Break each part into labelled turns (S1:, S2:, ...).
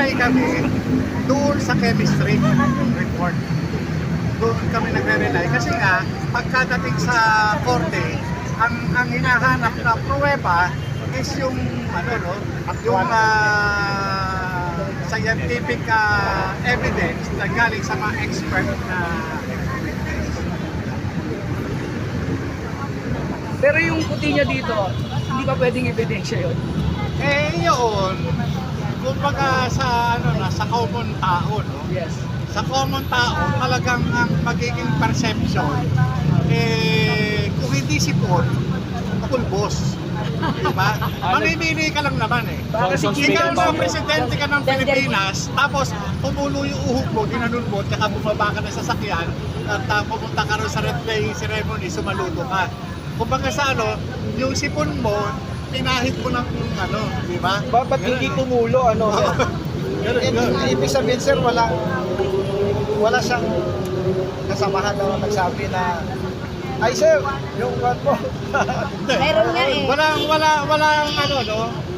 S1: nag-rely kami doon sa chemistry report. Doon kami nagre-rely kasi nga pagkadating sa korte, ang hinahanap na pruweba is yung yung scientific evidence na galing sa mga expert na.
S2: Pero yung puti niya dito, hindi ba pwedeng ebidensya yun?
S1: Yun, kumbaga sa sa common tao, no?
S2: Yes.
S1: Sa common tao, talagang ang magiging perception, kung hindi sipon, pulbos. Diba? Mamimili ka lang naman eh. Ikaw na presidente ka ng Pilipinas, tapos pumulo yung uhog mo, ginanon mo, tsaka bumaba ka na sa sasakyan, at pumunta ka rin sa red day ceremony, sumaludo ka. Kumbaga sa yung sipon mo, pinahid mo ng di ba?
S3: Ba't hindi tumulo, Ibig sabihin, sir, wala siyang kasamahan na nagsabi na, ay sir, yung what mo.
S4: Meron nga eh.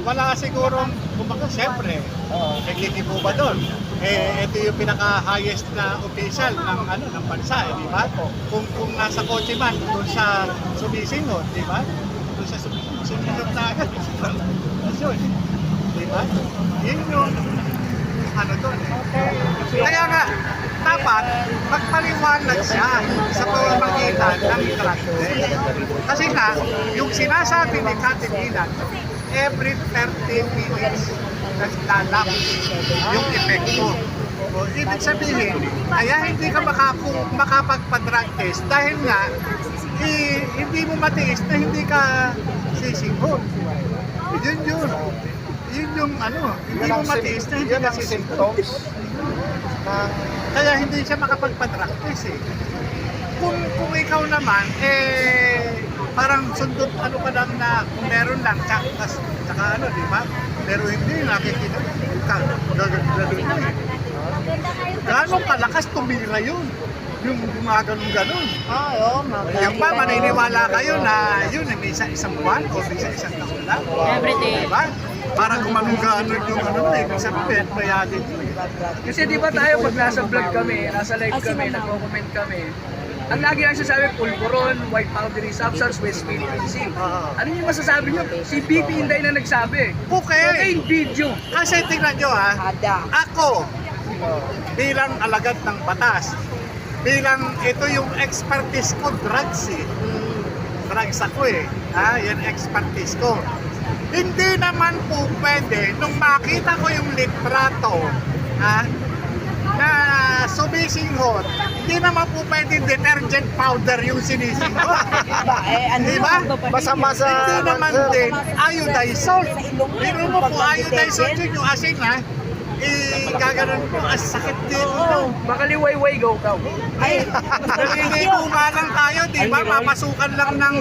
S1: Wala sigurong, kumbaga siyempre, nagkikipo ba doon? Ito yung pinaka-highest na official ng bansa, di ba? Kung nasa kotse man, doon sa sumisingot, di ba? Doon sa sumisingot na agad, di ba? Yun yung doon eh. Kaya nga, dapat magpaliwanag siya sa pamamagitan ng traffic. Kasi nga, yung sinasabi ni Kati Milan, every 30 minutes naglalap yung epekto. O, ibig sabihin, kaya hindi ka makapagpa-drug test dahil nga hindi mo matiis na hindi ka sisinghot. Yun yung hindi mo matiis na hindi ka sisinghot. Kaya hindi siya makapagpa-drug test eh. Kung ikaw naman, parang sundot ka lang na kung meron lang, tsaka di ba? Pero hindi, nakikita ka, gano'n eh. Gano'ng kalakas tumira yun, yung gumaganon-ganon. Yung pa, maniniwala kayo na yun, may isang buwan o may isang taon lang.
S4: Everyday.
S1: Diba? Para gumaganon yung ibig sabihin, mayadin yun.
S2: Kasi di ba tayo pag nasa vlog kami, nasa live kami, nagko-comment kami, ang lagi lang sasabi, pulburon, white powdery substance, West Philippine Sea. Ano yung masasabi nyo? Si BP Inday na nagsabi.
S1: Okay.
S2: Yung video.
S1: Kasi tingnan nyo ako bilang alagad ng batas, bilang ito yung expertise ko, drugs eh. Drugs ako eh. Yan expertise ko. Hindi naman po pwede, nung makita ko yung litrato, na sumisinghot, hindi naman po pwede detergent powder yung sinisinghot. Diba?
S3: Basa-basa.
S1: Hindi naman din iodized salt. Pero mo po iodized salt yun yung asin gaganon po, sakit dito.
S2: Baka liwayway go ka.
S1: Naliligo nga lang tayo, di ba? Papasukan lang ng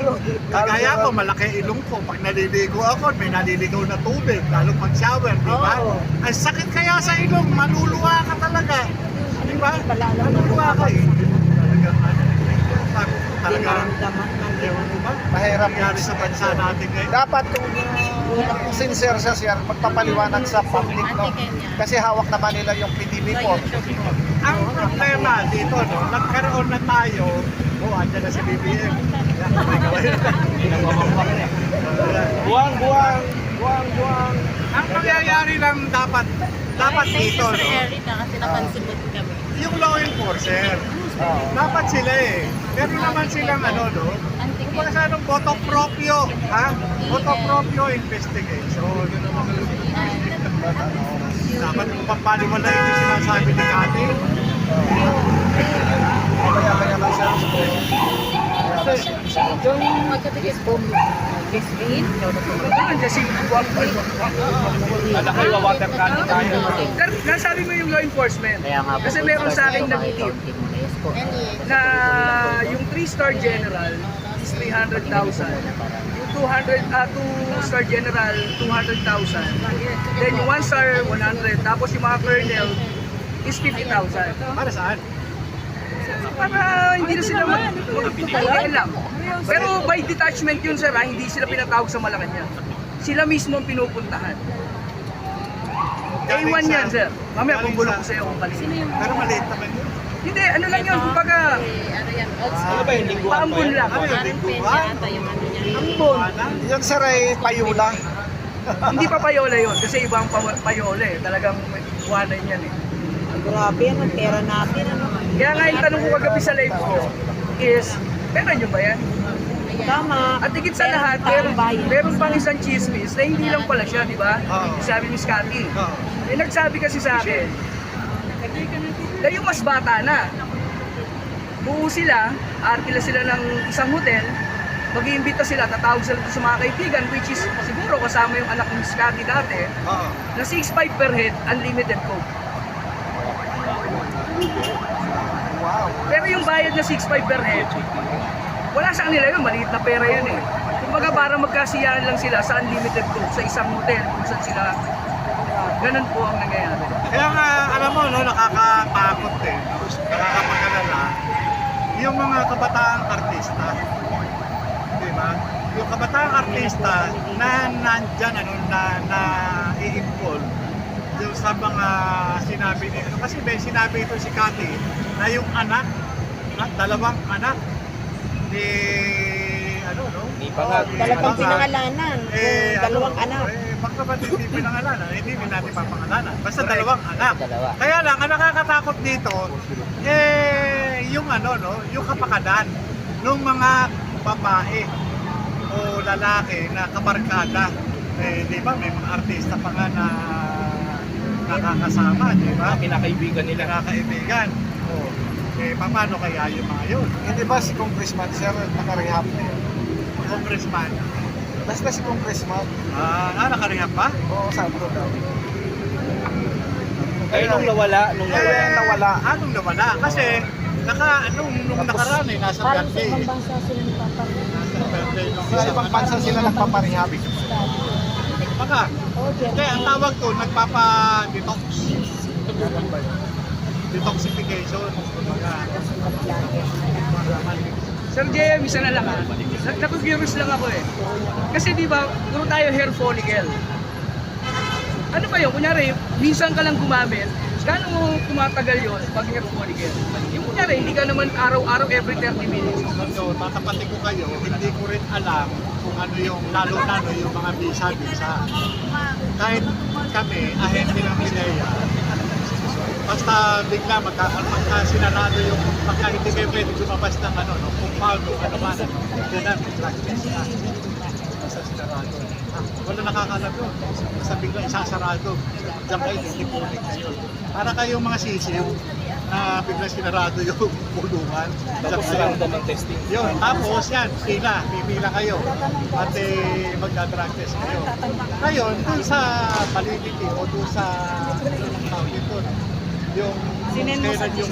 S1: kagaya ko, malaki ilong ko. Pag naliligo ako, may naliligaw na tubig, lalo pag shower, di ba? Ang sakit kaya sa ilong, maluluwa ka talaga. Di ba? Maluluwa ka eh. Talagang
S3: Mahirap
S1: nangyari sa bansa natin ngayon.
S3: Dapat kung sincere siya siya, magpapaliwanag sa public, no? Kasi hawak naman nila yung PDB po.
S1: Ang problema dito, nagkaroon na tayo, andyan na si BBM.
S3: Buwang.
S1: Ang mangyayari lang dapat dito,
S4: Kasi napansin mo kami.
S1: yung law enforcer, dapat sila meron naman silang kumbaga sa voto proprio, voto proprio investigation. Dapat kung papaliwala yung sinasabi ni Kati.
S3: Kaya lang siya.
S4: Yung magkatigis po, Miss Green.
S2: Nandiyan si Buwag.
S3: Water cannon tayo.
S2: Nasabi mo yung law enforcement. Kasi meron sa akin nag-tip na yung 3-star general is 300,000. Yung 2-star general, 200,000. Then yung 1-star, 100. Tapos yung mga colonel is 50,000.
S1: Para saan?
S2: Para hindi na sila mag-alam. Pero by detachment yun, sir, hindi sila pinatawag sa Malacanang. Sila mismo ang pinupuntahan.
S1: galing
S2: A1 yan,
S1: sa-
S2: sir. Mamaya
S1: galing
S2: kung bulok
S1: sa-
S2: ko sa'yo kung kanino.
S1: Pero maliit naman yun.
S2: Hindi, ano lang yun, kumbaga,
S4: Ano yan, old school.
S3: Ano ba yun, lingguhan
S2: paambon lang.
S1: Ano yun,
S4: Parang
S1: lingguhan?
S4: pen yata yung ano niya.
S2: Ambon.
S3: Yun sir ay payula.
S2: Hindi pa payola yun, kasi ibang payola eh. Talagang iwanan yan eh.
S4: Grabe, ang pera natin. Ano?
S2: Kaya nga yung tanong ko kagabi sa live ko is, pera nyo ba yan?
S4: Tama.
S2: At higit sa lahat, meron pang isang chismis na hindi lang pala siya, di ba?
S1: Oo.
S2: Sabi ni Scotty.
S1: Oo.
S2: Eh, nagsabi kasi sa akin, na yung mas bata na. Buo sila, arkila sila ng isang hotel, mag-iimbita sila, tatawag sila sa mga kaibigan, which is siguro kasama yung anak ni Scotty dati,
S1: Oo.
S2: na 6.5 per head, unlimited coke.
S3: Wow.
S2: Pero yung bayad na 6.5 per head, wala sa kanila yun, maliit na pera yun eh. Kumbaga para magkasiyahan lang sila sa unlimited coke sa isang hotel kung saan sila, ganun po ang nangyayari.
S1: Kaya nga, alam mo, no, nakakatakot eh. Nakakapag-alala. Yung mga kabataang artista. Di ba? Yung kabataang artista na nandyan, ano, na i-involve yung sa mga sinabi ni, kasi may sinabi ito si Cathy, na yung anak, dalawang anak, ni, ano, no?
S4: Dalawang pinangalanan. Dalawang anak.
S1: Baka ba hindi pinangalanan? Hindi natin papangalanan. Basta dalawang anak. Kaya lang, ang nakakatakot dito, yung ano, no? Yung kapakanan ng mga babae o lalaki na kabarkada. Di ba? May mga artista pa nga na nakakasama, di ba?
S3: Kinakaibigan nila.
S1: Nakakaibigan. Oh. Paano kaya yung mga yun?
S3: Hindi ba si Congressman sir nakarehab na yun?
S1: Congressman.
S3: Basta si Congressman.
S1: Nakarehab pa?
S3: Oo, sabi ko daw.
S1: Nung nawala? Nung
S3: nawala.
S1: Nung nawala? Kasi, nung nakaraan eh, nasa birthday.
S4: bansa sila nagpapalit.
S1: Nasa birthday nung
S3: Sa ibang bansa sila nagpaparehab.
S1: Baka. Hindi, ang tawag ko, nagpapa-detox. Detoxification.
S2: Sir JM, isa na lang ha. Naku-curious lang ako eh. Kasi di ba, puro tayo hair follicle. Ano ba yun? Kunyari, minsan ka lang gumamit, gaano mo tumatagal yun pag hair follicle? Yung kunyari, hindi ka naman araw-araw every 30 minutes.
S1: So, tatapatin ko kayo, hindi ko rin alam kung ano yung, lalo-lalo yung mga bisa-bisa. Kahit kami, ahente ng PIDEA, basta bigla magka-sinarado yung, pagka hindi kayo pwede lumabas ng ano, no, kung paano, ano man, hindi na, drug test na. Basta sinarado. Wala nakakalam yun. Basta bigla isasarado. Diyan kayo, hindi po kayo. Para kayong mga sisiw, na bigla sinarado yung pulungan. Tapos random ang testing. Yun, tapos yan, pipila kayo. At magka-drug test kayo. Ngayon, dun sa validity o dun sa tawag ito, yung kailan yung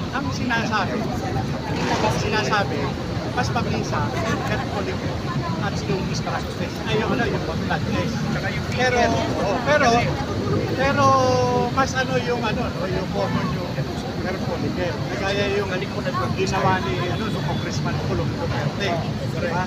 S1: ang sinasabi, mas mabisa, carefully, at yung drug test. Ay, yung blood test. Pero mas ano yung ano, no, yung common yung carefully care. Kaya yung ginawa ni Congressman Pulong Duterte. Diba?